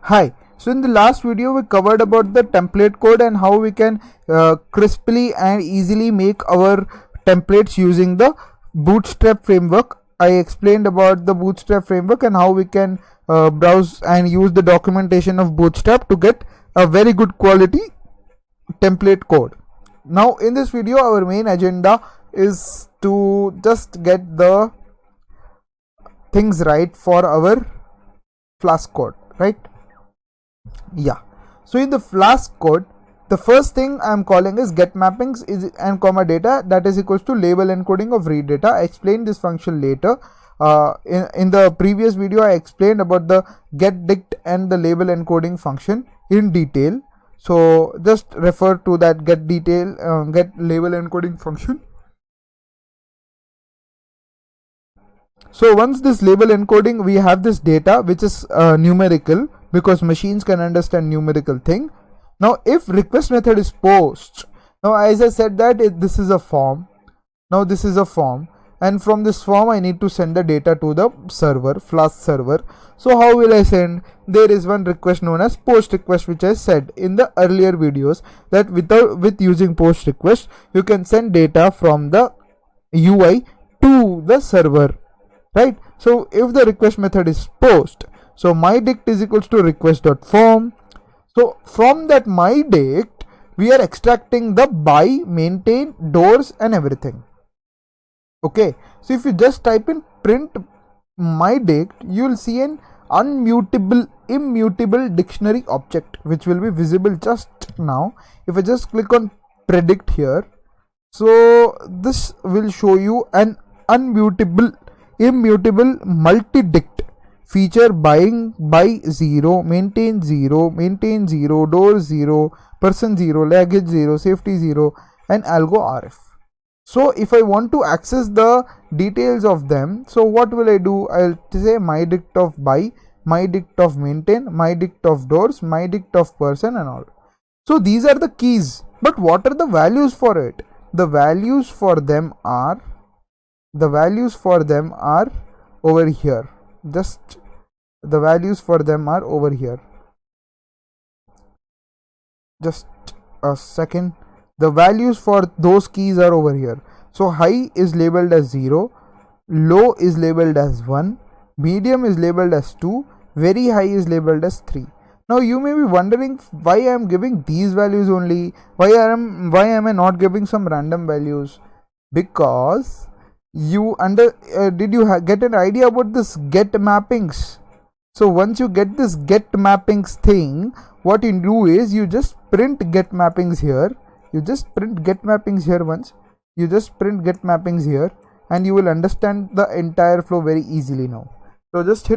Hi. So in the last video we covered about the template code and how we can crisply and easily make our templates using the Bootstrap framework. I explained about the Bootstrap framework and how we can browse and use the documentation of Bootstrap to get a very good quality template code. Now in this video our main agenda is to just get the things right for our Flask code, right? Yeah, so in the Flask code, the first thing I am calling is get mappings is and comma data, that is equals to label encoding of read data. I explained this function later. In the previous video I explained about the get dict and the label encoding function in detail, so just refer to that get label encoding function. So once this label encoding, we have this data which is numerical, because machines can understand numerical thing. Now if request method is post, now as I said that this is a form. Now this is a form, and from this form I need to send the data to the server, Flask server. So how will I send? There is one request known as post request, which I said in the earlier videos that with using post request you can send data from the UI to the server, right? So if the request method is post, so mydict is equals to request.form. so from that mydict we are extracting the by, maintain, doors and everything. Okay, so if you just type in print mydict, you will see an immutable dictionary object which will be visible just now. If I just click on predict here, so this will show you an immutable multi-dict feature buying by 0, maintain 0, door 0, person 0, luggage 0, safety 0 and algo rf. So if I want to access the details of them, so what will I do? I'll say mydict of buy, mydict of maintain, mydict of doors, mydict of person and all. So these are the keys, but what are the values for it? The values for them are over here. Just the values for them are over here. Just a second. The values for those keys are over here. So high is labeled as 0, low is labeled as 1, medium is labeled as 2, very high is labeled as 3. Now you may be wondering why I am giving these values only. Why am I not giving some random values? Because did you get an idea about this get mappings? So once you get this get mappings thing, what you do is you just print get mappings here. You just print get mappings here once. You just print get mappings here, and you will understand the entire flow very easily now. So just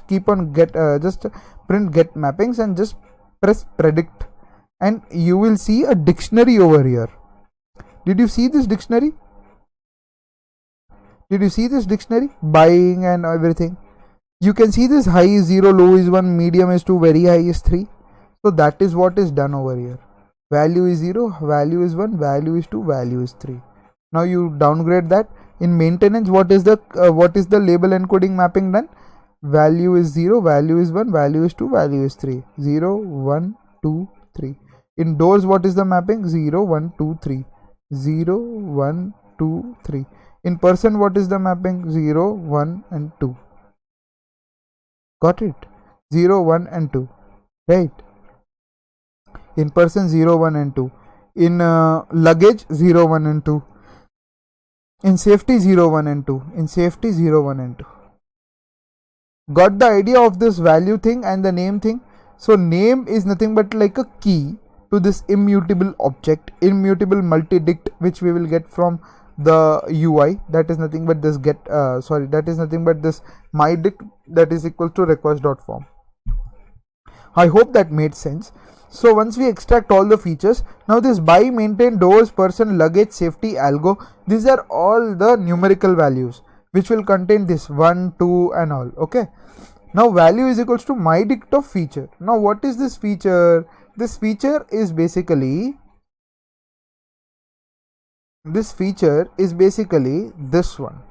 keep on just print get mappings and just press predict, and you will see a dictionary over here. Did you see this dictionary? Buying and everything. You can see this high is 0, low is 1, medium is 2, very high is 3. So that is what is done over here. Value is 0, value is 1, value is 2, value is 3. Now you downgrade that. In maintenance, what is the label encoding mapping done? Value is 0, value is 1, value is 2, value is 3. 0, 1, 2, 3. In doors, what is the mapping? 0, 1, 2, 3. 0, 1, 2, 3. In person, what is the mapping? 0, 1 and 2. Got it? 0, 1 and 2. Right? In person 0, 1 and 2. In luggage 0, 1 and 2. In safety 0, 1 and 2. In safety 0, 1 and 2. Got the idea of this value thing and the name thing? So name is nothing but like a key to this immutable object, immutable multi-dict, which we will get from the UI. That is nothing but this that is nothing but this mydict, that is equal to request.form. I hope that made sense. So once we extract all the features, now this buy, maintain, doors, person, luggage, safety, algo, these are all the numerical values which will contain this 1, 2 and all. Okay. Now value is equals to mydict of feature. Now what is this feature? This feature is basically this one.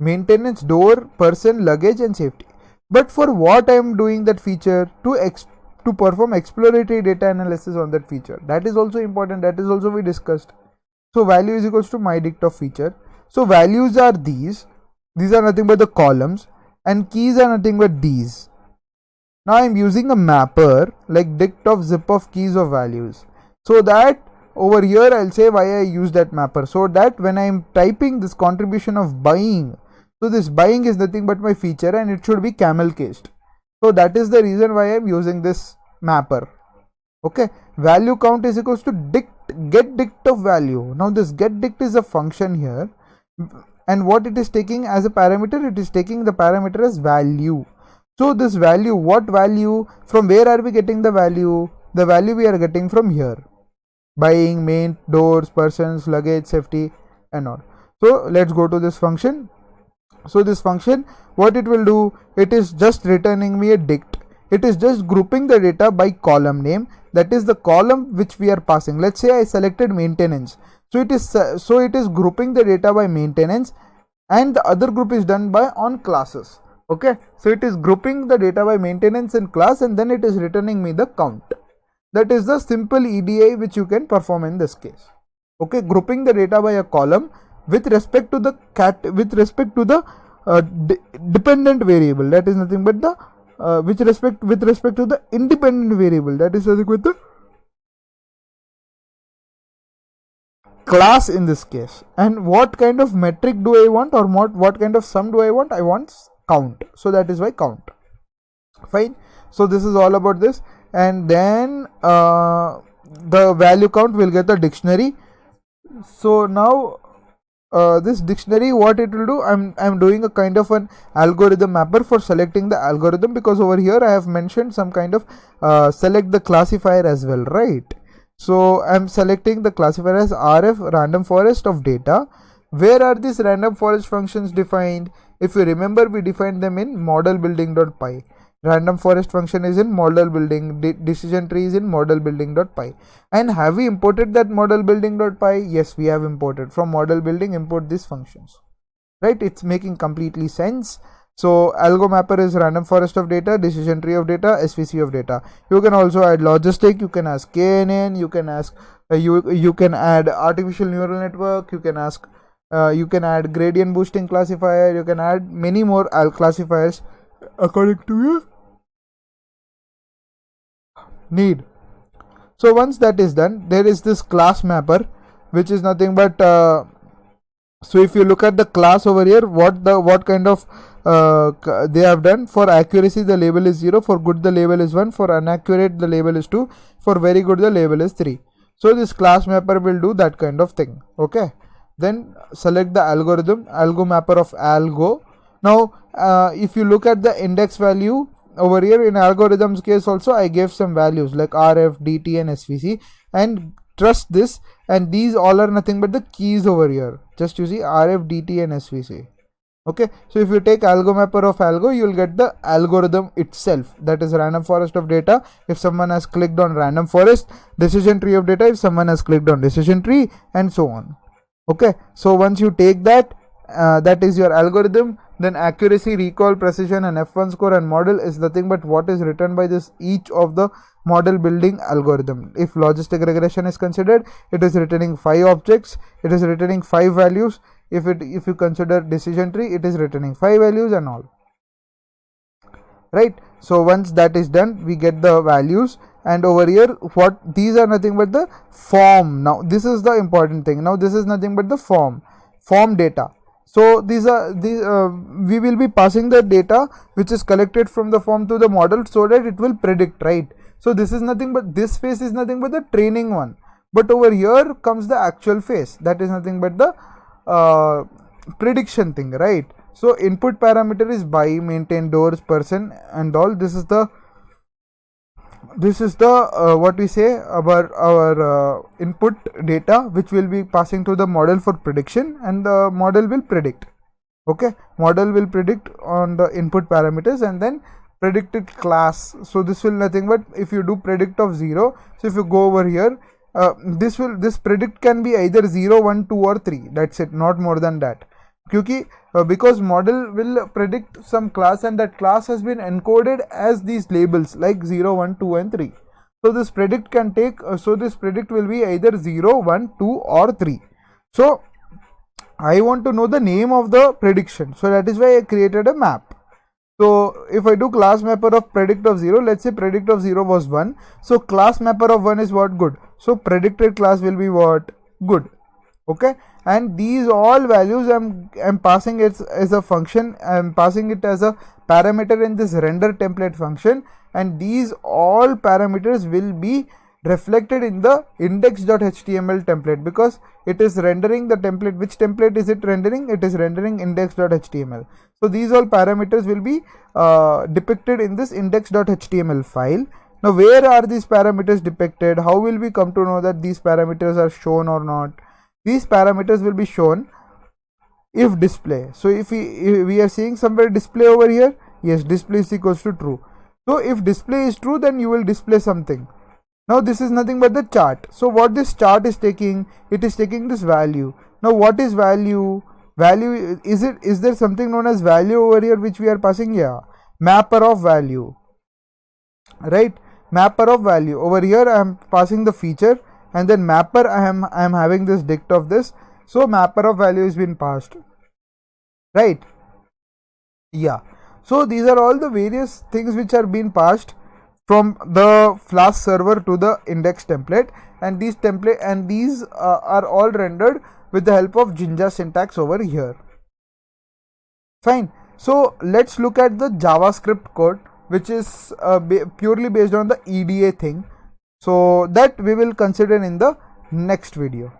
Maintenance, door, person, luggage and safety. But for what I am doing that feature? To perform exploratory data analysis on that feature. That is also important. That is also we discussed. So value is equals to my dict of feature. So values are these. These are nothing but the columns, and keys are nothing but these. Now I am using a mapper like dict of zip of keys of values. So that over here I'll say why I use that mapper. So that when I am typing this contribution of buying, so this buying is nothing but my feature and it should be camel cased. So that is the reason why I am using this mapper. Okay, value count is equals to get dict of value. Now this get dict is a function here, and what it is taking as a parameter, it is taking the parameter as value. So this value, what value, from where are we getting the value? The value we are getting from here: buying, main, doors, persons, luggage, safety, and all. So let's go to this function. So this function, what it will do, it is just returning me a dict. It is just grouping the data by column name, that is the column which we are passing. Let's say I selected maintenance, so it is grouping the data by maintenance, and the other group is done by on classes. Okay, so it is grouping the data by maintenance and class, and then it is returning me the count. That is the simple EDI which you can perform in this case. Okay, grouping the data by a column with respect to the dependent variable, that is nothing but the with respect to the independent variable, that is nothing with the class in this case. And what kind of metric do I want, or what kind of sum do I want? I want count, so that is why count. Fine. So this is all about this, and then the value count will get the dictionary. So now this dictionary, what it will do, I'm doing a kind of an algorithm mapper for selecting the algorithm, because over here I have mentioned some kind of select the classifier as well, right? So I'm selecting the classifier as RF, random forest of data. Where are these random forest functions defined? If you remember, we defined them in model building.py. Random forest function is in model building, decision tree is in model building.py. And have we imported that model building.py? Yes, we have imported. From model building, import these functions, right? It's making completely sense. So algo mapper is random forest of data, decision tree of data, SVC of data. You can also add logistic, you can ask KNN, you can ask you can add artificial neural network, you can ask you can add gradient boosting classifier, you can add many more classifiers according to your need. So once that is done, there is this class mapper, which is nothing but so if you look at the class over here, what kind of they have done. For accuracy the label is 0, for good the label is 1, for inaccurate the label is 2, for very good the label is 3. So this class mapper will do that kind of thing. Okay, then select the algorithm, algo mapper of algo. Now if you look at the index value over here, in algorithms case also I gave some values like RF, DT and SVC, and trust this, and these all are nothing but the keys over here. Just you see RF, DT and SVC. Okay, so if you take algo mapper of algo, you will get the algorithm itself, that is random forest of data if someone has clicked on random forest, decision tree of data if someone has clicked on decision tree, and so on. Okay, so once you take that, that is your algorithm. Then accuracy, recall, precision and F1 score and model is nothing but what is written by this each of the model building algorithm. If logistic regression is considered, it is returning 5 objects, it is returning 5 values. If you consider decision tree, it is returning 5 values and all, right? So once that is done, we get the values, and over here what these are nothing but the form. Now this is the important thing. Now this is nothing but the form data. So these are we will be passing the data which is collected from the form to the model so that it will predict, right? So this is nothing but, this phase is nothing but the training one, but over here comes the actual phase, that is nothing but the prediction thing, right? So input parameter is buy, maintain, doors, person and all. This is the what we say about our input data which will be passing to the model for prediction, and the model will predict. Okay, model will predict on the input parameters and then predicted class. So this will nothing but, if you do predict of 0, so if you go over here, this predict can be either 0, 1, 2 or 3, that's it, not more than that. क्योंकि because model will predict some class and that class has been encoded as these labels like 0, 1, 2 and 3. So this predict can take so this predict will be either 0, 1, 2 or 3. So I want to know the name of the prediction, so that is why I created a map. So if I do class mapper of predict of 0, let's say predict of 0 was 1, so class mapper of 1 is what? Good. So predicted class will be what? Good. Okay, and these all values I'm passing it as a function, I'm passing it as a parameter in this render template function, and these all parameters will be reflected in the index.html template, because it is rendering the template. Which template is it rendering? It is rendering index.html. So these all parameters will be depicted in this index.html file. Now where are these parameters depicted? How will we come to know that these parameters are shown or not? These parameters will be shown if display. So if we are seeing somewhere display over here, yes, display is equals to true. So if display is true, then you will display something. Now this is nothing but the chart. So what this chart is taking, it is taking this value. Now what is value? Value, is there something known as value over here which we are passing? Yeah, mapper of value, right? Mapper of value. Over here I am passing the feature, and then mapper I am having this dict of this. So mapper of value has been passed, right? Yeah. So these are all the various things which are being passed from the Flask server to the index template, and these are all rendered with the help of Jinja syntax over here. Fine. So let's look at the JavaScript code, which is purely based on the EDA thing. So that we will consider in the next video.